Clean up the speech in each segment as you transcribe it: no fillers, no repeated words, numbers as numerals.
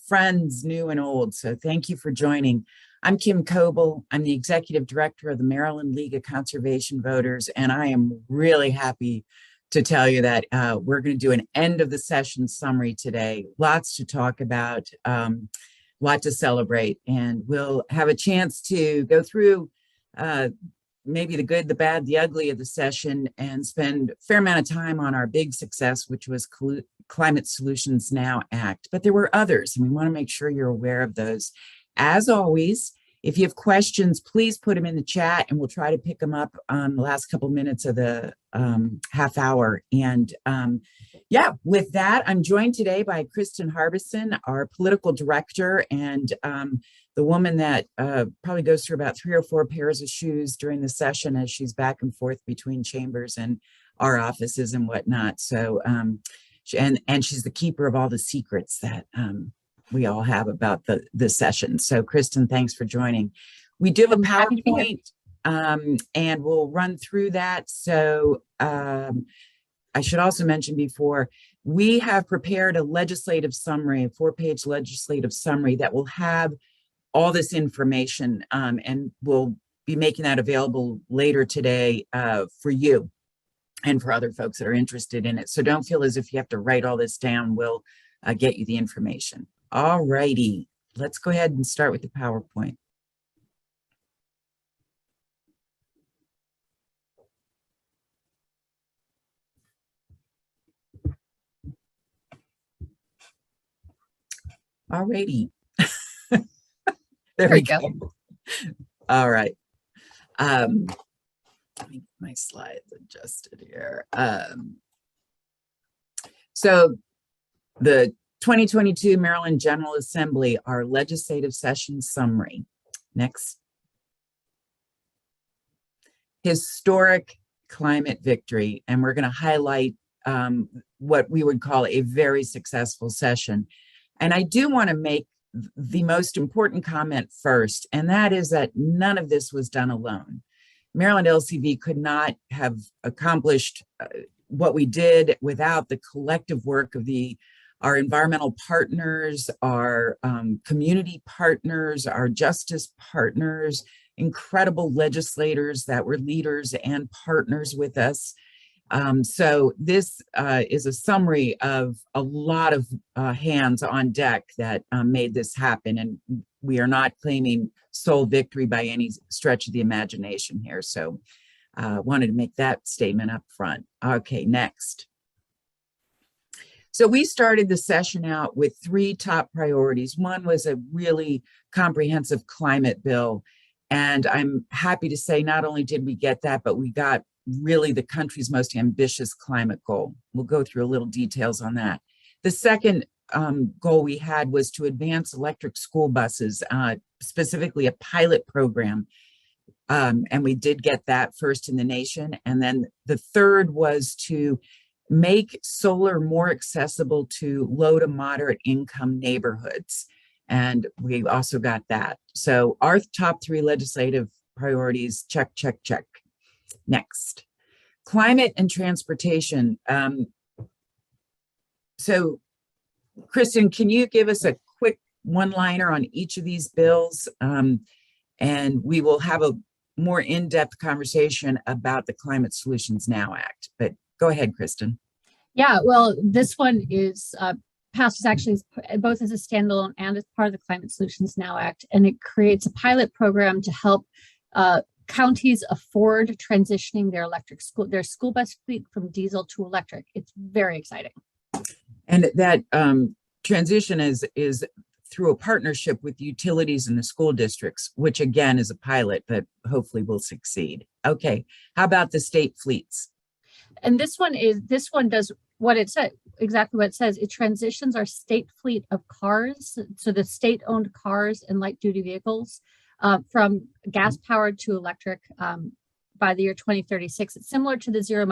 friends, new and old. So thank you for joining. I'm Kim Coble. I'm the Executive Director of the Maryland League of Conservation Voters, and I am really happy to tell you that we're going to do an end of the session summary today. Lots to talk about, lot to celebrate, and we'll have a chance to go through maybe the good, the bad, the ugly of the session and spend a fair amount of time on our big success, which was Climate Solutions Now Act. But there were others, and we want to make sure you're aware of those. As always, if you have questions, please put them in the chat and we'll try to pick them up on the last couple minutes of the half hour. And yeah, with that, I'm joined today by Kristen Harbison, our political director, and the woman that probably goes through about 3 or 4 pairs of shoes during the session as she's back and forth between chambers and our offices and whatnot. So, and she's the keeper of all the secrets that we all have about the session. So Kristen, thanks for joining. We do have a PowerPoint and we'll run through that. So I should also mention before, we have prepared a legislative summary, a 4-page legislative summary that will have all this information, and we'll be making that available later today for you and for other folks that are interested in it. So don't feel as if you have to write all this down. We'll get you the information. All righty, let's go ahead and start with the PowerPoint. All righty. There we go. All right. Let me get my slides adjusted here. So the 2022 Maryland General Assembly, our legislative session summary. Next. Historic climate victory. And we're going to highlight what we would call a very successful session. And I do want to make the most important comment first, and that is that none of this was done alone. Maryland LCV could not have accomplished what we did without the collective work of our environmental partners, our community partners, our justice partners, incredible legislators that were leaders and partners with us. So this is a summary of a lot of hands on deck that made this happen. And we are not claiming sole victory by any stretch of the imagination here. So wanted to make that statement up front. Okay, next. So we started the session out with 3 top priorities. One was a really comprehensive climate bill. And I'm happy to say not only did we get that, but we got really the country's most ambitious climate goal. We'll go through a little details on that. The second goal we had was to advance electric school buses, specifically a pilot program. And we did get that first in the nation. And then the third was to make solar more accessible to low to moderate income neighborhoods. And we also got that. So our top 3 legislative priorities, check, check, check. Next, climate and transportation. So, Kristen, can you give us a quick one-liner on each of these bills? And we will have a more in-depth conversation about the Climate Solutions Now Act. But go ahead, Kristen. Yeah, well, this one is passed actually both as a standalone and as part of the Climate Solutions Now Act, and it creates a pilot program to help counties afford transitioning their school bus fleet from diesel to electric. It's very exciting. And that transition is through a partnership with utilities and the school districts, which again is a pilot, but hopefully will succeed. Okay, how about the state fleets? And this one does what it said, exactly what it says. It transitions our state fleet of cars, so the state-owned cars and light-duty vehicles, from gas-powered to electric by the year 2036. It's similar to the Zero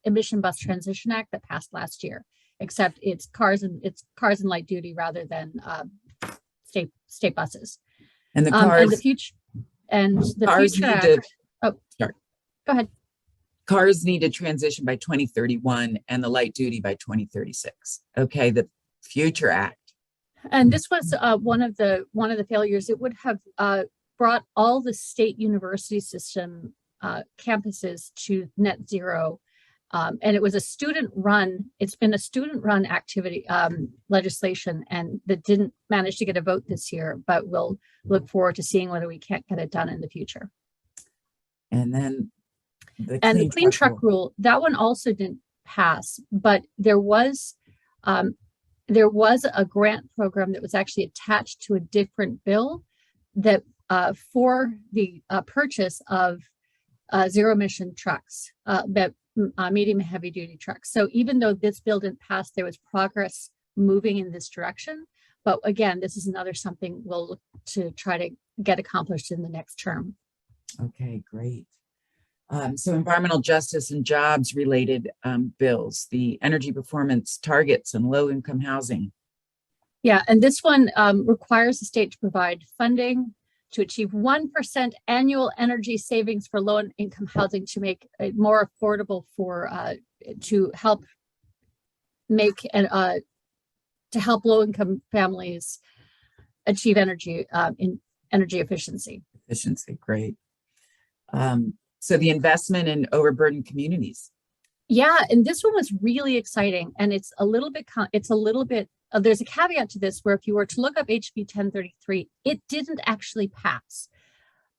Emission Bus Transition Act that passed last year, except it's cars and light duty rather than state buses. And the cars and the future act. Sorry. Go ahead. Cars need to transition by 2031 and the light duty by 2036. Okay, the Future Act. And this was one of the failures. It would have brought all the state university system campuses to net zero. And it was a student run. It's been a student run activity legislation, and that didn't manage to get a vote this year, but we'll look forward to seeing whether we can't get it done in the future. And then the clean truck rule, that one also didn't pass, but there was a grant program that was actually attached to a different bill that for the purchase of zero emission trucks, medium and heavy duty trucks. So even though this bill didn't pass, there was progress moving in this direction. But again, this is another something we'll look to try to get accomplished in the next term. Okay, great. So environmental justice and jobs related bills, the energy performance targets and low income housing. Yeah, and this one requires the state to provide funding to achieve 1% annual energy savings for low income housing to make it more affordable for to help make and to help low income families achieve energy in energy efficiency. Great. So the investment in overburdened communities. Yeah, and this one was really exciting, and it's a little bit. There's a caveat to this, where if you were to look up HB 1033, it didn't actually pass.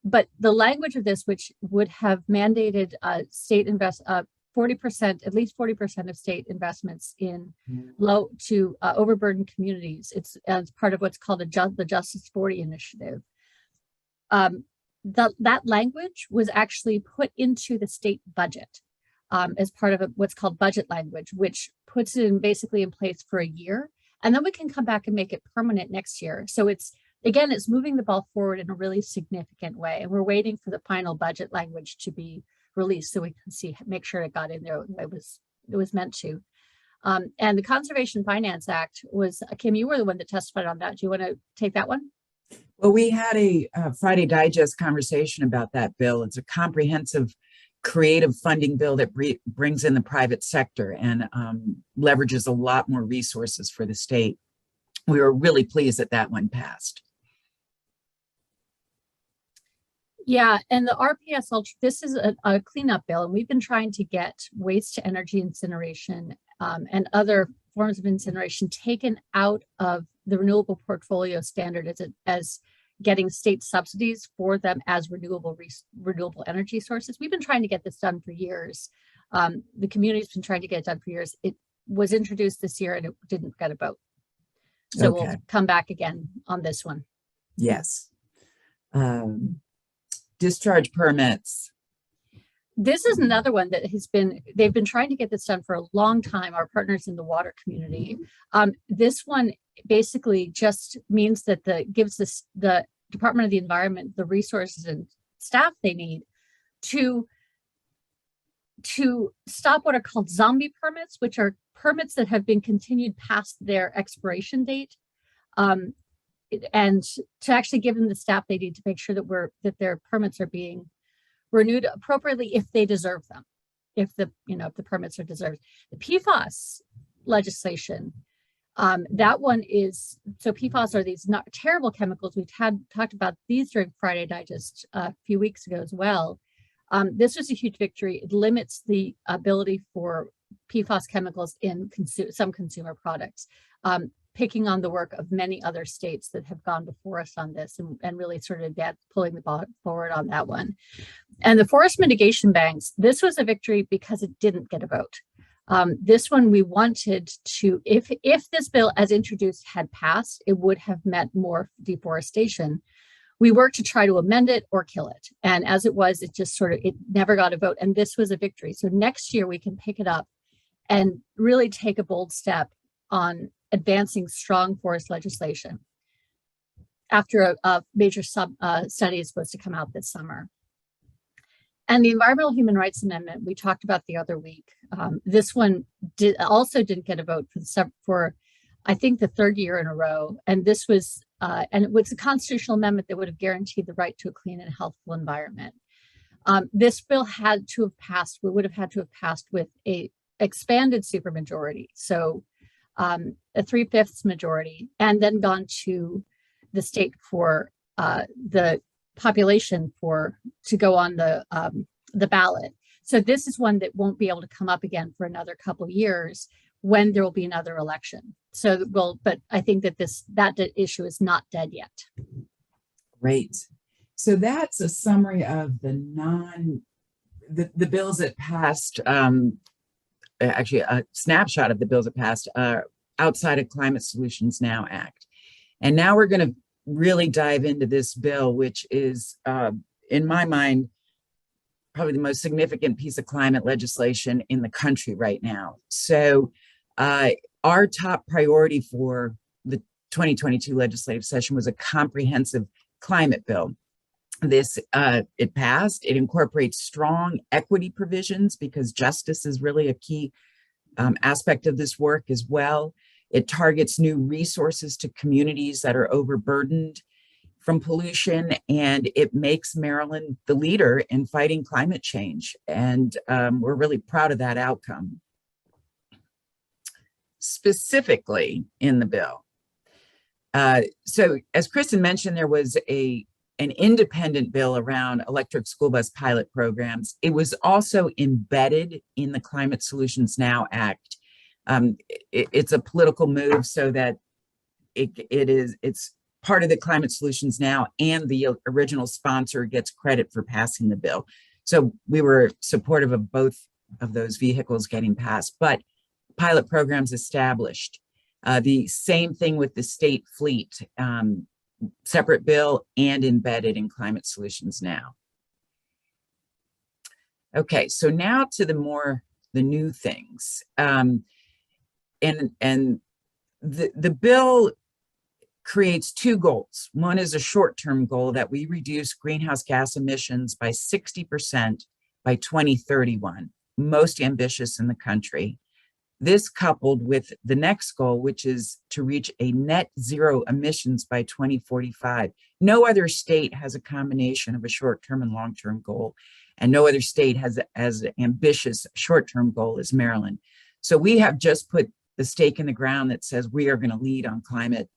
But the language of this, which would have mandated state 40%, at least 40% of state investments in low to overburdened communities. It's as part of what's called the Justice 40 initiative. That language was actually put into the state budget as part of what's called budget language, which puts it basically in place for a year. And then we can come back and make it permanent next year. So it's moving the ball forward in a really significant way. And we're waiting for the final budget language to be released so we can make sure it got in there it was meant to. And the Conservation Finance Act was, Kim, you were the one that testified on that. Do you want to take that one? Well, we had a Friday Digest conversation about that bill. It's a comprehensive, creative funding bill that brings in the private sector and leverages a lot more resources for the state. We were really pleased that one passed. Yeah, and the RPS Ultra, this is a cleanup bill, and we've been trying to get waste to energy incineration and other forms of incineration taken out of the renewable portfolio standard as getting state subsidies for them as renewable energy sources. We've been trying to get this done for years. The community's been trying to get it done for years. It was introduced this year and it didn't get a vote. So okay. We'll come back again on this one. Yes. Discharge permits. This is another one that they've been trying to get this done for a long time, our partners in the water community. This one basically just means that gives the Department of the Environment the resources and staff they need to stop what are called zombie permits, which are permits that have been continued past their expiration date, and to actually give them the staff they need to make sure that their permits are being renewed appropriately if they deserve them, if the permits are deserved. The PFAS legislation, that one is, so PFAS are these not terrible chemicals. We've talked about these during Friday Digest a few weeks ago as well. This was a huge victory. It limits the ability for PFAS chemicals in some consumer products, picking on the work of many other states that have gone before us on this and really sort of pulling the ball forward on that one. And the forest mitigation banks, this was a victory because it didn't get a vote. This one we wanted to, if this bill as introduced had passed, it would have meant more deforestation. We worked to try to amend it or kill it. And as it was, it never got a vote. And this was a victory. So next year we can pick it up and really take a bold step on advancing strong forest legislation after a major study is supposed to come out this summer. And the Environmental Human Rights Amendment we talked about the other week. This one also didn't get a vote for I think the third year in a row. And this was and it was a constitutional amendment that would have guaranteed the right to a clean and healthful environment. This bill had to have passed. We would have had to have passed with a expanded supermajority. So a 3/5 majority, and then gone to the state for the population to go on the ballot. So this is one that won't be able to come up again for another couple years when there will be another election. So but I think that that issue is not dead yet. Great. So that's a summary of the bills that passed, actually a snapshot of the bills that passed outside of Climate Solutions Now Act. And now we're going to really dive into this bill, which is, in my mind, probably the most significant piece of climate legislation in the country right now. So our top priority for the 2022 legislative session was a comprehensive climate bill. This, it passed. It incorporates strong equity provisions because justice is really a key aspect of this work as well. It targets new resources to communities that are overburdened from pollution, and it makes Maryland the leader in fighting climate change. And we're really proud of that outcome. Specifically in the bill. So as Kristen mentioned, there was an independent bill around electric school bus pilot programs. It was also embedded in the Climate Solutions Now Act. It's a political move so that it's part of the Climate Solutions Now, and the original sponsor gets credit for passing the bill. So we were supportive of both of those vehicles getting passed, but pilot programs established. The same thing with the state fleet, separate bill and embedded in Climate Solutions Now. Okay, so now to the new things. And the bill creates two goals. One is a short-term goal that we reduce greenhouse gas emissions by 60% by 2031, most ambitious in the country. This coupled with the next goal, which is to reach a net zero emissions by 2045. No other state has a combination of a short-term and long-term goal, and no other state has as ambitious short-term goal as Maryland. So we have just put the stake in the ground that says we are going to lead on climate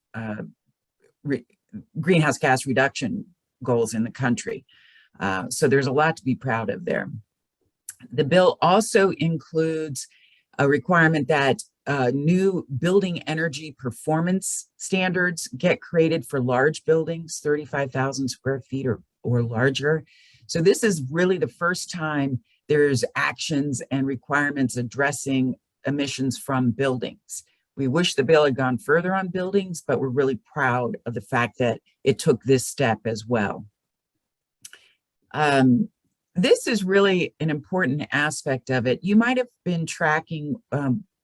greenhouse gas reduction goals in the country. So there's a lot to be proud of there. The bill also includes a requirement that new building energy performance standards get created for large buildings, 35,000 square feet or larger. So this is really the first time there's actions and requirements addressing emissions from buildings. We wish the bill had gone further on buildings, but we're really proud of the fact that it took this step as well. This is really an important aspect of it. You might have been tracking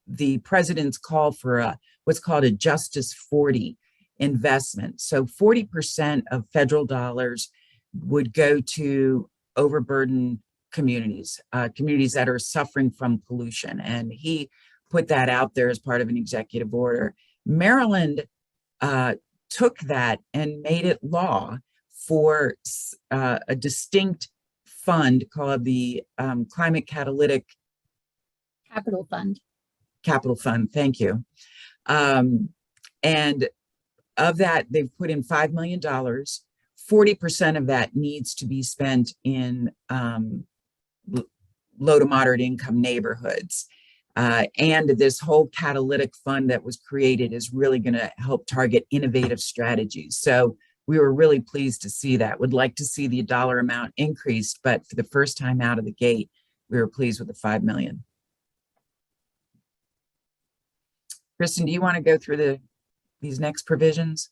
the president's call for what's called a Justice 40 investment. So 40% of federal dollars would go to overburdened communities, communities that are suffering from pollution. And he put that out there as part of an executive order. Maryland took that and made it law for a distinct fund called the Climate Catalytic Capital Fund. Capital Fund, thank you. And of that, they've put in $5 million. 40% of that needs to be spent in low to moderate income neighborhoods. And this whole catalytic fund that was created is really going to help target innovative strategies. So we were really pleased to see that. Would like to see the dollar amount increased, but for the first time out of the gate, we were pleased with the $5 million. Kristen, do you want to go through these next provisions?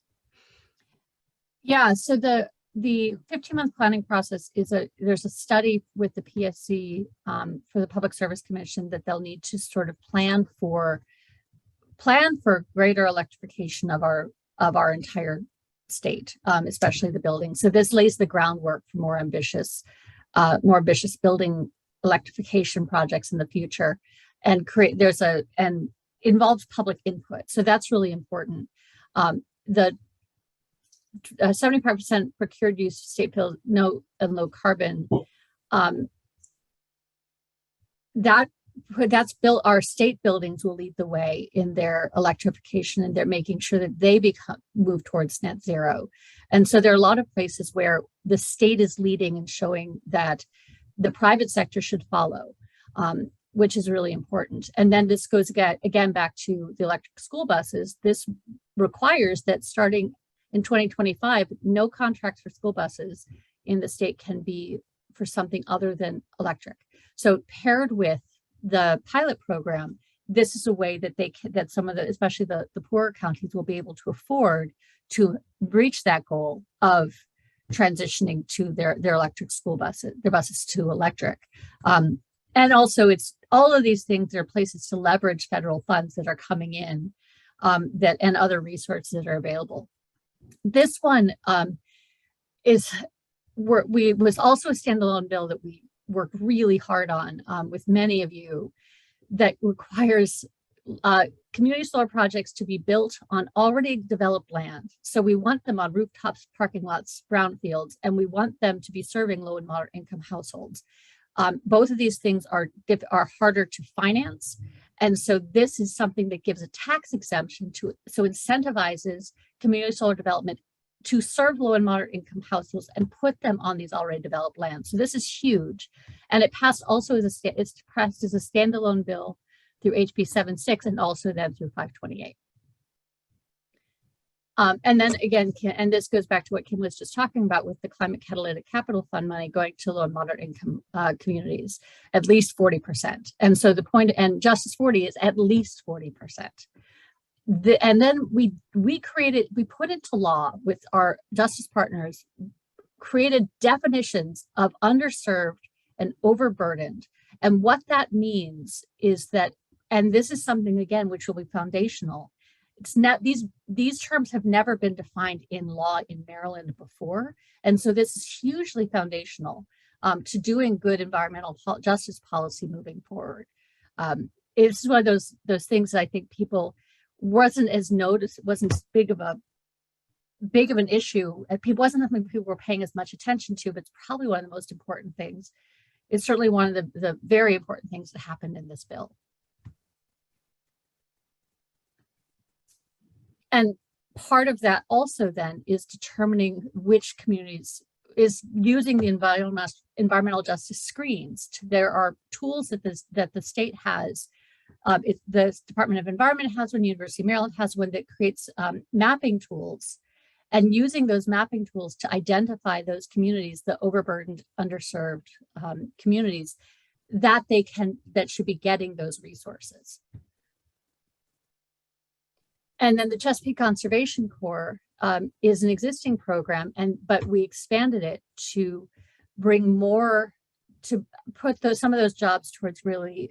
Yeah, so the 15-month planning process there's a study with the PSC for the Public Service Commission that they'll need to sort of plan for greater electrification of our entire state, especially the buildings. So this lays the groundwork for more ambitious building electrification projects in the future, and involves public input. So that's really important. The 75% procured use of state no and low carbon, that that's built, our state buildings will lead the way in their electrification, and they're making sure that they move towards net zero. And so there are a lot of places where the state is leading and showing that the private sector should follow, which is really important. And then this goes again back to the electric school buses. This requires that starting in 2025, no contracts for school buses in the state can be for something other than electric. So paired with the pilot program, this is a way that that some of the, especially the poorer counties, will be able to afford to reach that goal of transitioning to their electric school buses, their buses to electric. And also, it's all of these things are places to leverage federal funds that are coming in, and other resources that are available. This one was also a standalone bill that we worked really hard on with many of you, that requires community solar projects to be built on already developed land. So we want them on rooftops, parking lots, brownfields, and we want them to be serving low and moderate income households. Both of these things are harder to finance. And so this is something that gives a tax exemption so incentivizes community solar development to serve low and moderate income households and put them on these already developed lands. So this is huge. And it passed also it's passed as a standalone bill through HB 76 and also then through 528. And then again, and this goes back to what Kim was just talking about with the Climate Catalytic Capital Fund money going to low and moderate income communities, at least 40%. And so the point, and Justice 40 is at least 40%. And then we put into law with our justice partners, created definitions of underserved and overburdened. And what that means is that, and this is something again, which will be foundational. It's not, these terms have never been defined in law in Maryland before. And so this is hugely foundational to doing good environmental justice policy moving forward. It's one of those things that I think people wasn't as noticed, wasn't as big of an issue. It wasn't something people were paying as much attention to, but it's probably one of the most important things. It's certainly one of the very important things that happened in this bill. And part of that also then is determining which communities is using the environmental justice screens. There are tools that the state has. The Department of Environment has one, University of Maryland has one that creates mapping tools, and using those mapping tools to identify those communities, the overburdened, underserved communities that should be getting those resources. And then the Chesapeake Conservation Corps is an existing program, but we expanded it to bring more, to put some of those jobs towards really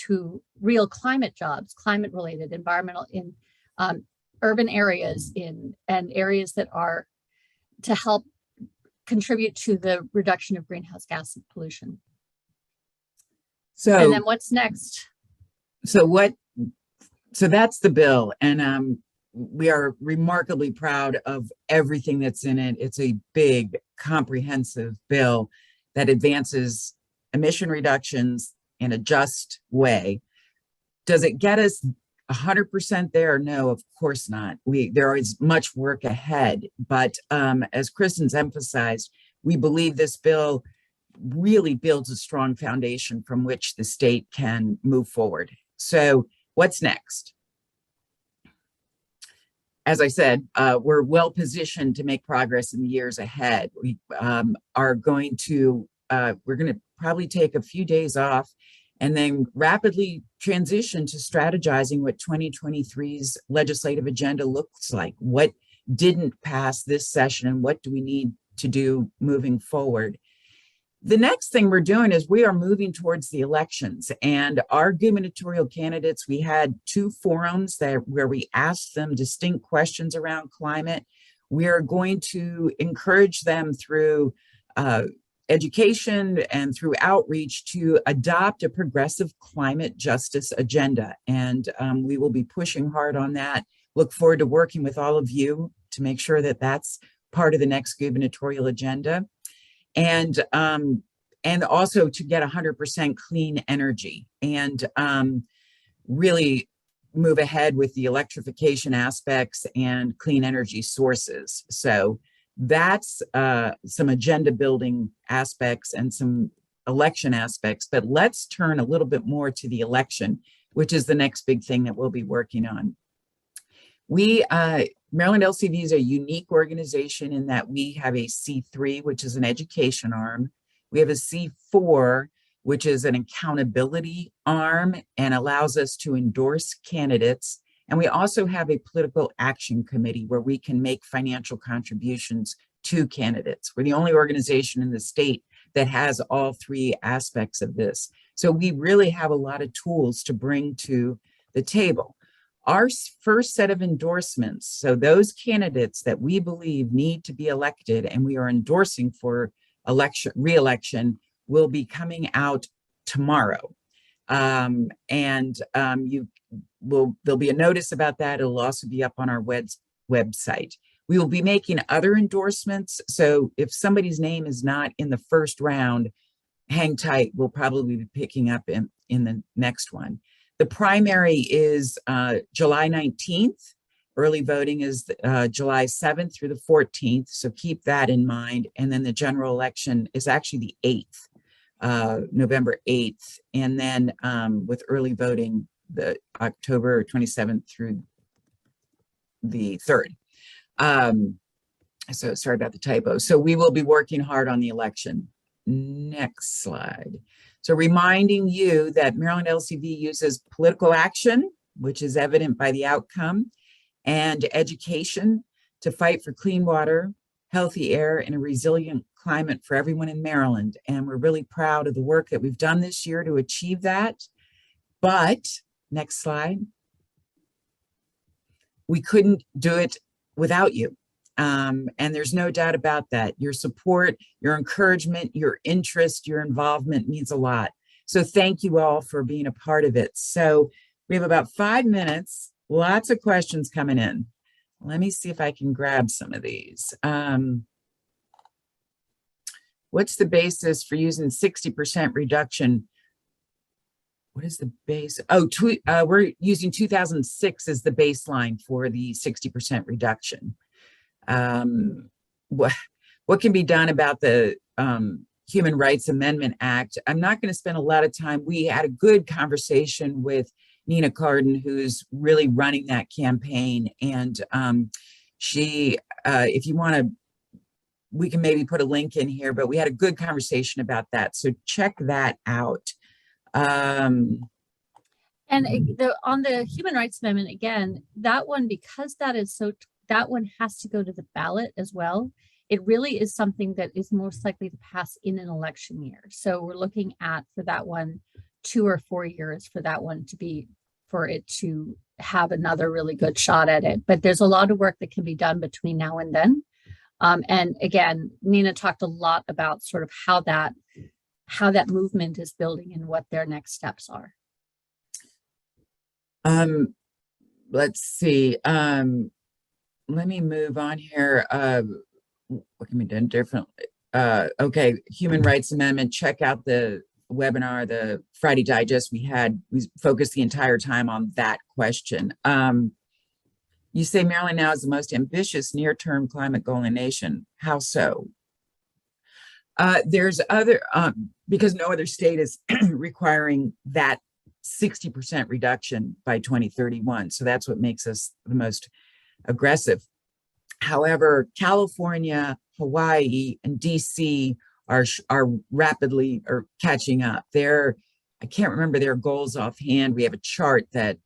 to real climate jobs, climate related, environmental, in urban areas, and areas that are to help contribute to the reduction of greenhouse gas pollution. And then what's next? So that's the bill, and we are remarkably proud of everything that's in it. It's a big, comprehensive bill that advances emission reductions in a just way. Does it get us 100% there? No, of course not. There is much work ahead, but as Kristen's emphasized, we believe this bill really builds a strong foundation from which the state can move forward. So what's next? As I said, we're well positioned to make progress in the years ahead. We are going to, we're going to probably take a few days off and then rapidly transition to strategizing what 2023's legislative agenda looks like. What didn't pass this session and what do we need to do moving forward? The next thing we're doing is we are moving towards the elections, and our gubernatorial candidates, we had 2 forums where we asked them distinct questions around climate. We are going to encourage them through education and through outreach to adopt a progressive climate justice agenda. And we will be pushing hard on that. Look forward to working with all of you to make sure that that's part of the next gubernatorial agenda. And and also to get 100% clean energy and really move ahead with the electrification aspects and clean energy sources. So that's some agenda building aspects and some election aspects, but let's turn a little bit more to the election, which is the next big thing that we'll be working on. We, Maryland LCV is a unique organization in that we have a C3, which is an education arm. We have a C4, which is an accountability arm and allows us to endorse candidates. And we also have a political action committee where we can make financial contributions to candidates. We're the only organization in the state that has all three aspects of this. So we really have a lot of tools to bring to the table. Our first set of endorsements, so those candidates that we believe need to be elected and we are endorsing for re-election, will be coming out tomorrow. There'll be a notice about that. It'll also be up on our website. We will be making other endorsements. So if somebody's name is not in the first round, hang tight. We'll probably be picking up in the next one. The primary is July 19th. Early voting is July 7th through the 14th. So keep that in mind. And then the general election is actually the 8th, November 8th. And then with early voting, the October 27th through the 3rd. So sorry about the typo. So we will be working hard on the election. Next slide. So reminding you that Maryland LCV uses political action, which is evident by the outcome, and education to fight for clean water, healthy air, and a resilient climate for everyone in Maryland. And we're really proud of the work that we've done this year to achieve that. But, next slide, we couldn't do it without you. And there's no doubt about that. Your support, your encouragement, your interest, your involvement means a lot. So thank you all for being a part of it. So we have about 5 minutes, lots of questions coming in. Let me see if I can grab some of these. What's the basis for using 60% reduction? What is the base? Oh, we're using 2006 as the baseline for the 60% reduction. What can be done about the Human Rights Amendment Act? I'm not going to spend a lot of time. We had a good conversation with Nina Carden, who's really running that campaign. And she, if you want to, we can maybe put a link in here, but we had a good conversation about that. So check that out. And on the Human Rights Amendment, again, that one, because that is so, that one has to go to the ballot as well. It really is something that is most likely to pass in an election year. So we're looking at, for that one, 2 or 4 years for that one to be, for it to have another really good shot at it. But there's a lot of work that can be done between now and then. And again, Nina talked a lot about sort of how that movement is building and what their next steps are. Let's see. Let me move on here. What can be done differently? Okay, Human Rights Amendment. Check out the webinar, the Friday Digest we focused the entire time on that question. You say Maryland now is the most ambitious near-term climate goal in the nation. How so? There's other, because no other state is requiring that 60% reduction by 2031. So that's what makes us the most aggressive. However, California, Hawaii, and DC are rapidly catching up. I can't remember their goals offhand. We have a chart that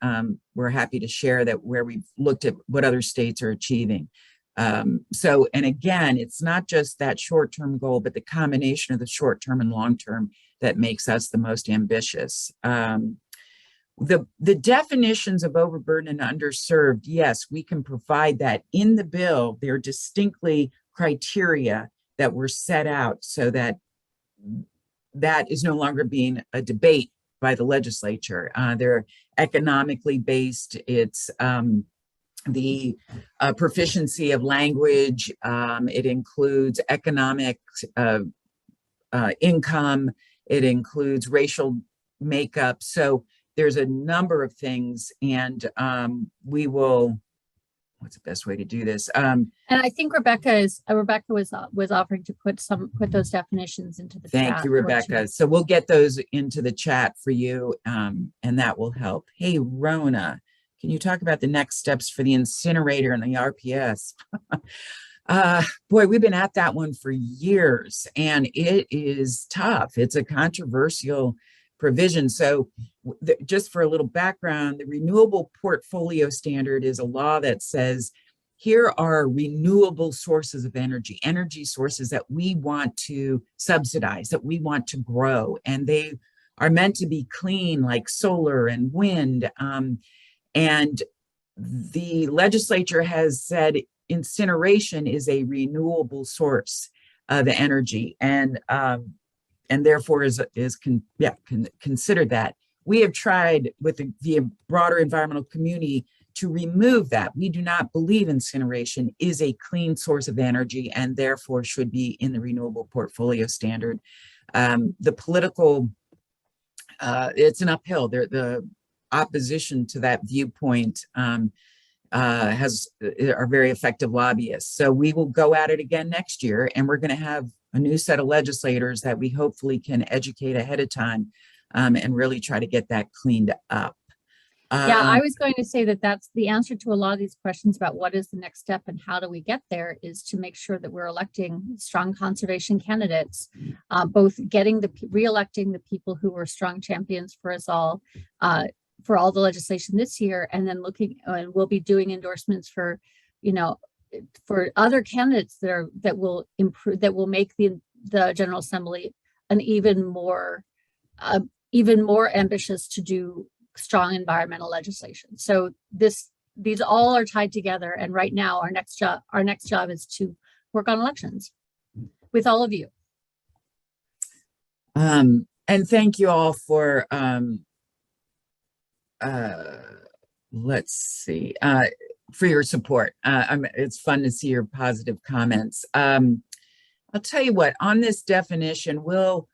we're happy to share where we've looked at what other states are achieving. And again, it's not just that short-term goal, but the combination of the short-term and long-term that makes us the most ambitious. The definitions of overburdened and underserved, yes, we can provide that in the bill. There are distinctly criteria that were set out so that that is no longer being a debate by the legislature. They're economically based. It's the proficiency of language. It includes economic income. It includes racial makeup. So there's a number of things, and we will. What's the best way to do this? And I think Rebecca was offering to put those definitions into the chat. Thank you, Rebecca. So we'll get those into the chat for you, and that will help. Hey, Rona, can you talk about the next steps for the incinerator and the RPS? Boy, we've been at that one for years, and it is tough. It's a controversial provision. So just for a little background, the Renewable Portfolio Standard is a law that says, here are renewable sources of energy sources that we want to subsidize, that we want to grow, and they are meant to be clean, like solar and wind. And the legislature has said incineration is a renewable source of energy, and therefore is considered that. We have tried with the broader environmental community to remove that. We do not believe incineration is a clean source of energy and therefore should be in the Renewable Portfolio Standard. The political, it's an uphill. The opposition to that viewpoint are very effective lobbyists. So we will go at it again next year, and we're going to have a new set of legislators that we hopefully can educate ahead of time, and really try to get that cleaned up. Yeah, I was going to say that that's the answer to a lot of these questions about what is the next step and how do we get there, is to make sure that we're electing strong conservation candidates, both re-electing the people who were strong champions for us all, for all the legislation this year, and then and we'll be doing endorsements for, for other candidates that will improve, that will make the General Assembly an even more ambitious to do strong environmental legislation. So these all are tied together, and right now our next job is to work on elections with all of you. And thank you all for let's see, for your support. It's fun to see your positive comments. I'll tell you what, on this definition, we'll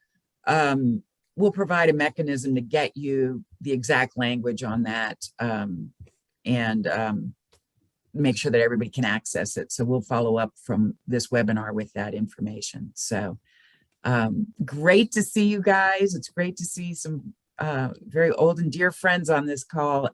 provide a mechanism to get you the exact language on that, and make sure that everybody can access it. So we'll follow up from this webinar with that information. So great to see you guys. It's great to see some very old and dear friends on this call.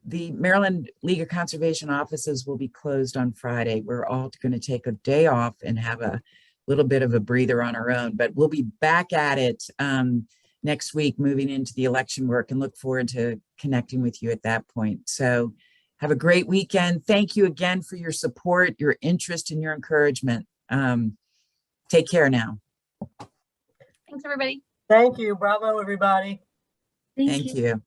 The Maryland League of Conservation offices will be closed on Friday. We're all going to take a day off and have a little bit of a breather on our own, but we'll be back at it next week, moving into the election work, and look forward to connecting with you at that point. So have a great weekend. Thank you again for your support, your interest, and your encouragement. Take care now. Thanks, everybody. Thank you. Bravo, everybody. Thank you.